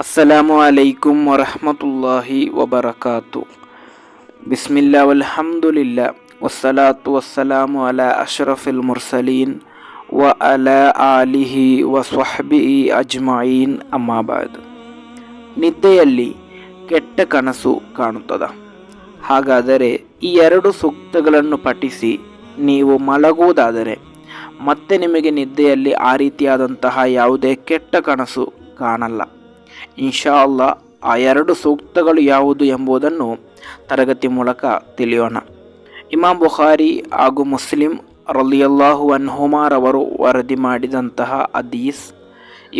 ಅಸ್ಸಲಾಮು ಅಲೈಕುಂ ವರಹಮತುಲ್ಲಾಹಿ ವಬರಕಾತು. ಬಿಸ್ಮಿಲ್ಲಾ ವಲ್ಹಮ್ದುಲಿಲ್ಲಾ ವಸ್ಸಲಾತು ವಸ್ಸಲಾಮು ಅಲಾ ಅಶ್ರಫಿಲ್ ಮುರ್ಸಲೀನ್ ವ ಅಲಾ ಆಲಿಹಿ ವ ಸ್ವಹ್ಬಿಹಿ ಅಜ್ಮഈನ್. ಅಮ್ಮಾ ಬಾದ್. ನಿದ್ದೆಯಲ್ಲಿ ಕೆಟ್ಟ ಕನಸು ಕಾಣುತ್ತದೆ. ಹಾಗಾದರೆ ಈ ಎರಡು ಸೂಕ್ತಗಳನ್ನು ಪಠಿಸಿ ನೀವು ಮಲಗುವುದಾದರೆ ಮತ್ತೆ ನಿಮಗೆ ನಿದ್ದೆಯಲ್ಲಿ ಆ ರೀತಿಯಾದಂತಹ ಯಾವುದೇ ಕೆಟ್ಟ ಕನಸು ಕಾಣಲ್ಲ. ಇನ್ಶಾ ಅಲ್ಲಾ ಆ ಎರಡು ಸೂಕ್ತಗಳು ಯಾವುದು ಎಂಬುದನ್ನು ತರಗತಿ ಮೂಲಕ ತಿಳಿಯೋಣ. ಇಮಾಮ್ ಬುಖಾರಿ ಹಾಗೂ ಮುಸ್ಲಿಂ ರಲಿಯಲ್ಲಾಹು ಅನ್ಹುಮಾರವರು ವರದಿ ಮಾಡಿದಂತಹ ಹದೀಸ್,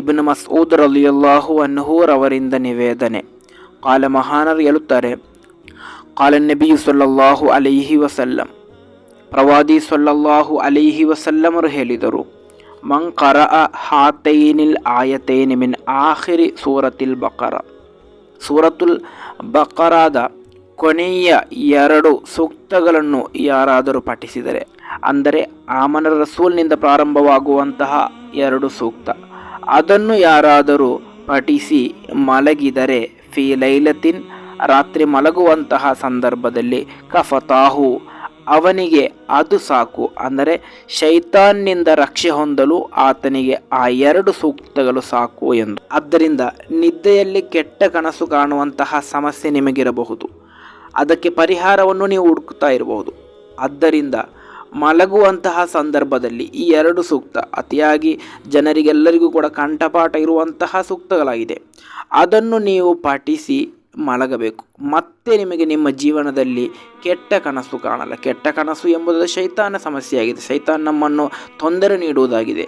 ಇಬ್ನ್ ಮಸ್ಊದ್ ರಲಿಯಲ್ಲಾಹು ಅನ್ಹುರವರಿಂದ ನಿವೇದನೆ. ಕಾಲ ಮಹಾನರು ಹೇಳುತ್ತಾರೆ, ಕಾಲ ನಬಿಯು ಸಲ್ಲಲ್ಲಾಹು ಅಲೈಹಿ ವಸಲ್ಲಂ, ಪ್ರವಾದಿ ಸಲ್ಲಲ್ಲಾಹು ಅಲೈಹಿ ವಸಲ್ಲಮರು ಹೇಳಿದರು, ಮನ್ ಕರಅ ಹಾತೈನಿಲ್ ಆಯತೈನಿ ಮಿನ್ ಆಖಿರಿ ಸೂರತಿಲ್ ಬಕರ, ಸೂರತುಲ್ ಬಕರಾದ ಕೊನೆಯ ಎರಡು ಸೂಕ್ತಗಳನ್ನು ಯಾರಾದರೂ ಪಠಿಸಿದರೆ, ಅಂದರೆ ಆಮನ ರಸೂಲ್ನಿಂದ ಪ್ರಾರಂಭವಾಗುವಂತಹ ಎರಡು ಸೂಕ್ತ, ಅದನ್ನು ಯಾರಾದರೂ ಪಠಿಸಿ ಮಲಗಿದರೆ ಫಿ ಲೈಲತಿನ್, ರಾತ್ರಿ ಮಲಗುವಂತಹ ಸಂದರ್ಭದಲ್ಲಿ ಕಫತಾಹು, ಅವನಿಗೆ ಅದು ಸಾಕು, ಅಂದರೆ ಶೈತಾನ್ನಿಂದ ರಕ್ಷೆ ಹೊಂದಲು ಆತನಿಗೆ ಆ ಎರಡು ಸೂಕ್ತಗಳು ಸಾಕು ಎಂದು. ಆದ್ದರಿಂದ ನಿದ್ದೆಯಲ್ಲಿ ಕೆಟ್ಟ ಕನಸು ಕಾಣುವಂತಹ ಸಮಸ್ಯೆ ನಿಮಗಿರಬಹುದು, ಅದಕ್ಕೆ ಪರಿಹಾರವನ್ನು ನೀವು ಹುಡುಕ್ತಾ ಇರಬಹುದು. ಆದ್ದರಿಂದ ಮಲಗುವಂತಹ ಸಂದರ್ಭದಲ್ಲಿ ಈ ಎರಡು ಸೂಕ್ತ ಅತಿಯಾಗಿ ಜನರಿಗೆಲ್ಲರಿಗೂ ಕೂಡ ಕಂಠಪಾಠ ಇರುವಂತಹ ಸೂಕ್ತಗಳಾಗಿದೆ. ಅದನ್ನು ನೀವು ಪಠಿಸಿ ಮಲಗಬೇಕು. ಮತ್ತೆ ನಿಮಗೆ ನಿಮ್ಮ ಜೀವನದಲ್ಲಿ ಕೆಟ್ಟ ಕನಸು ಕಾಣಲ್ಲ. ಕೆಟ್ಟ ಕನಸು ಎಂಬುದು ಶೈತಾನ ಸಮಸ್ಯೆಯಾಗಿದೆ. ಶೈತಾನ್ ನಮ್ಮನ್ನು ತೊಂದರೆ ನೀಡುವುದಾಗಿದೆ.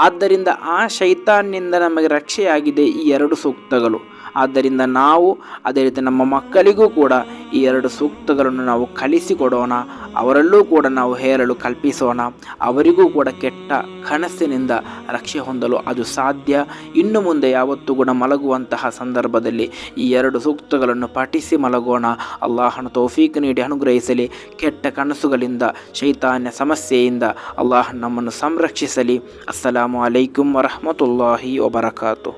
ಆದ್ದರಿಂದ ಆ ಶೈತಾನ್ನಿಂದ ನಮಗೆ ರಕ್ಷೆಯಾಗಿದೆ ಈ ಎರಡು ಸೂಕ್ತಗಳು. ಆದ್ದರಿಂದ ನಾವು ಅದೇ ರೀತಿ ನಮ್ಮ ಮಕ್ಕಳಿಗೂ ಕೂಡ ಈ ಎರಡು ಸೂಕ್ತಗಳನ್ನು ನಾವು ಕಲಿಸಿಕೊಡೋಣ. ಅವರಲ್ಲೂ ಕೂಡ ನಾವು ಹೇರಲು ಕಲ್ಪಿಸೋಣ. ಅವರಿಗೂ ಕೂಡ ಕೆಟ್ಟ ಕನಸಿನಿಂದ ರಕ್ಷೆ ಹೊಂದಲು ಅದು ಸಾಧ್ಯ. ಇನ್ನು ಮುಂದೆ ಯಾವತ್ತೂ ಕೂಡ ಮಲಗುವಂತಹ ಸಂದರ್ಭದಲ್ಲಿ ಈ ಎರಡು ಸೂಕ್ತಗಳನ್ನು ಪಠಿಸಿ ಮಲಗೋಣ. ಅಲ್ಲಾಹನ ತೌಫೀಕ್ ನೀಡಿ ಅನುಗ್ರಹಿಸಲಿ. ಕೆಟ್ಟ ಕನಸುಗಳಿಂದ, ಶೈತಾನ್ಯ ಸಮಸ್ಯೆಯಿಂದ ಅಲ್ಲಾಹ್ ನಮ್ಮನ್ನು ಸಂರಕ್ಷಿಸಲಿ. ಅಸ್ಸಲಾಮು ಅಲೈಕುಂ ವರಹಮತುಲ್ಲಾಹಿ ವಬರಕಾತು.